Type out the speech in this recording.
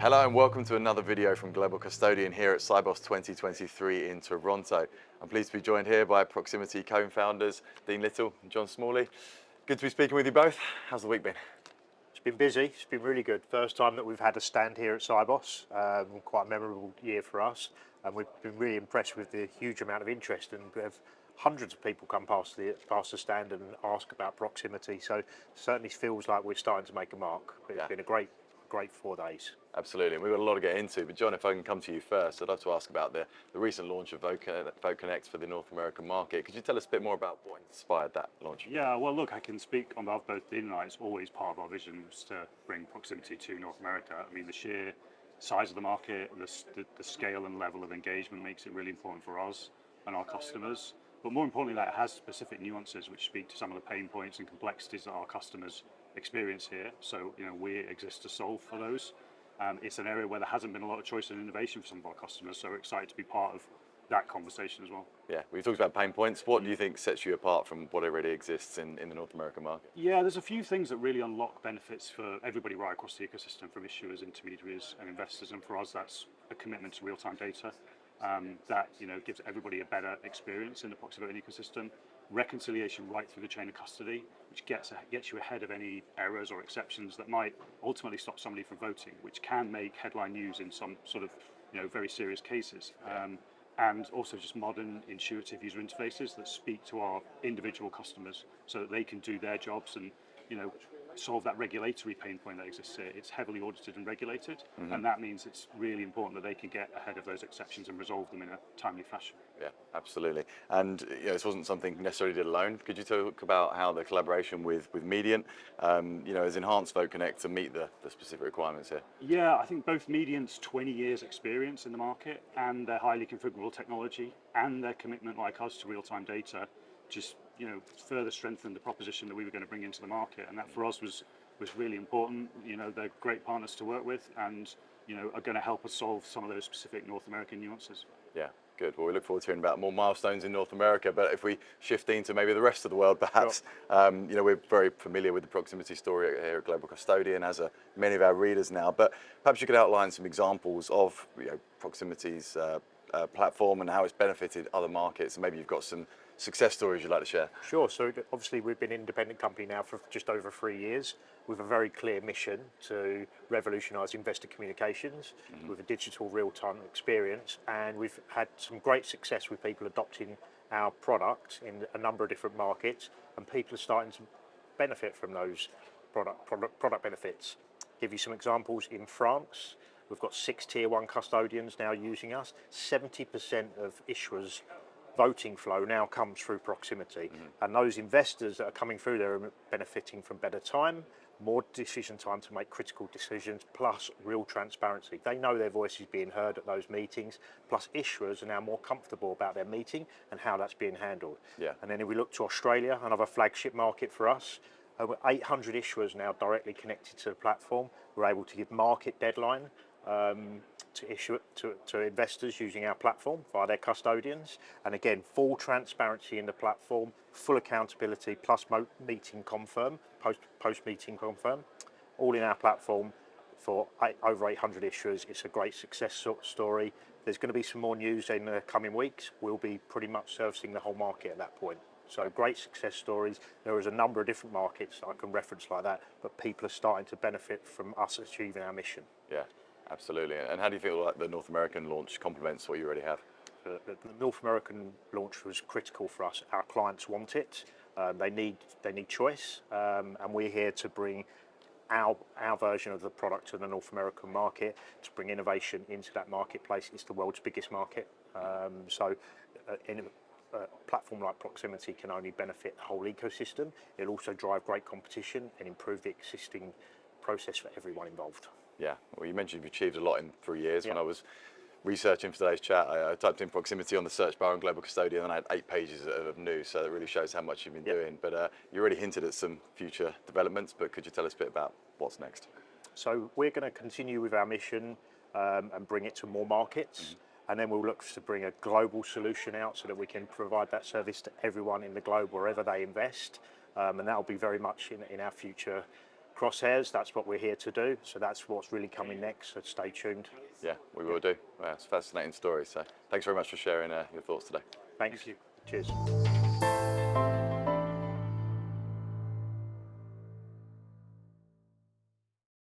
Hello and welcome to another video from Global Custodian here at Sibos 2023 in Toronto. I'm pleased to be joined here by Proxymity co-founders Dean Little and John Smalley. Good to be speaking with you both. How's the week been? It's been busy, it's been really good. First time that we've had a stand here at Sibos, quite a memorable year for us. And we've been really impressed with the huge amount of interest, and we have hundreds of people come past the stand and ask about Proxymity. So it certainly feels like we're starting to make a mark. It's been a great 4 days. Absolutely, and we've got a lot to get into, but John, if I can come to you first, I'd love to ask about the recent launch of Vote Connect for the North American market. Could you tell us a bit more about what inspired that launch? Yeah, well look, I can speak on behalf of both Dean and I. It's always part of our vision was to bring Proxymity to North America. I mean, the sheer size of the market, the scale and level of engagement makes it really important for us and our customers. But more importantly, that it has specific nuances which speak to some of the pain points and complexities that our customers experience here. So, we exist to solve for those. It's an area where there hasn't been a lot of choice and innovation for some of our customers, so we're excited to be part of that conversation as well. Yeah, we've talked about pain points. What do you think sets you apart from what already exists in the North American market? Yeah, there's a few things that really unlock benefits for everybody right across the ecosystem, from issuers, intermediaries and investors, and for us that's a commitment to real-time data that gives everybody a better experience in the proxy voting ecosystem. Reconciliation right through the chain of custody, which gets you ahead of any errors or exceptions that might ultimately stop somebody from voting, which can make headline news in some sort of very serious cases. And also just modern, intuitive user interfaces that speak to our individual customers so that they can do their jobs and solve that regulatory pain point that exists here. It's heavily audited and regulated, and that means it's really important that they can get ahead of those exceptions and resolve them in a timely fashion. Yeah, absolutely. And this wasn't something necessarily did alone. Could you talk about how the collaboration with Mediant has enhanced Vote Connect to meet the specific requirements here? Yeah, I think both Mediant's 20 years experience in the market and their highly configurable technology and their commitment like us to real-time data just further strengthened the proposition that we were going to bring into the market, and that for us was really important. They're great partners to work with, and are going to help us solve some of those specific North American nuances. Yeah, good. Well, we look forward to hearing about more milestones in North America, but if we shift into maybe the rest of the world, perhaps, sure. We're very familiar with the Proxymity story here at Global Custodian, as are many of our readers now, but perhaps you could outline some examples of Proxymity's platform and how it's benefited other markets, and maybe you've got some success stories you'd like to share. Sure. So obviously we've been an independent company now for just over 3 years with a very clear mission to revolutionise investor communications with a digital real-time experience, and we've had some great success with people adopting our product in a number of different markets, and people are starting to benefit from those product benefits. Give you some examples. In France, we've got 6 tier 1 custodians now using us. 70% of issuers' voting flow now comes through Proxymity, and those investors that are coming through there are benefiting from better time, more decision time to make critical decisions, plus real transparency. They know their voice is being heard at those meetings, plus issuers are now more comfortable about their meeting and how that's being handled. Yeah. And then if we look to Australia, another flagship market for us, over 800 issuers now directly connected to the platform. We're able to give market deadline to issue it to investors using our platform via their custodians, and again full transparency in the platform, full accountability, plus meeting confirm, post meeting confirm, all in our platform for over 800 issuers. It's a great success story. There's going to be some more news in the coming weeks. We'll be pretty much servicing the whole market at that point. So great success stories. There is a number of different markets I can reference like that, but people are starting to benefit from us achieving our mission. Yeah. Absolutely. And how do you feel like the North American launch complements what you already have? The North American launch was critical for us. Our clients want it. They need choice, and we're here to bring our version of the product to the North American market, to bring innovation into that marketplace. It's the world's biggest market. In a platform like Proxymity can only benefit the whole ecosystem. It'll also drive great competition and improve the existing process for everyone involved. Yeah, well, you mentioned you've achieved a lot in 3 years. When I was researching for today's chat, I typed in Proxymity on the search bar on Global Custodian, and I had 8 pages of news, so that really shows how much you've been doing. But you already hinted at some future developments, but could you tell us a bit about what's next? So we're going to continue with our mission and bring it to more markets, and then we'll look to bring a global solution out so that we can provide that service to everyone in the globe wherever they invest, and that'll be very much in our future crosshairs, that's what we're here to do. So that's what's really coming next. So stay tuned. Yeah, we will do. Well, it's a fascinating story. So thanks very much for sharing your thoughts today. Thanks. Thank you. Cheers.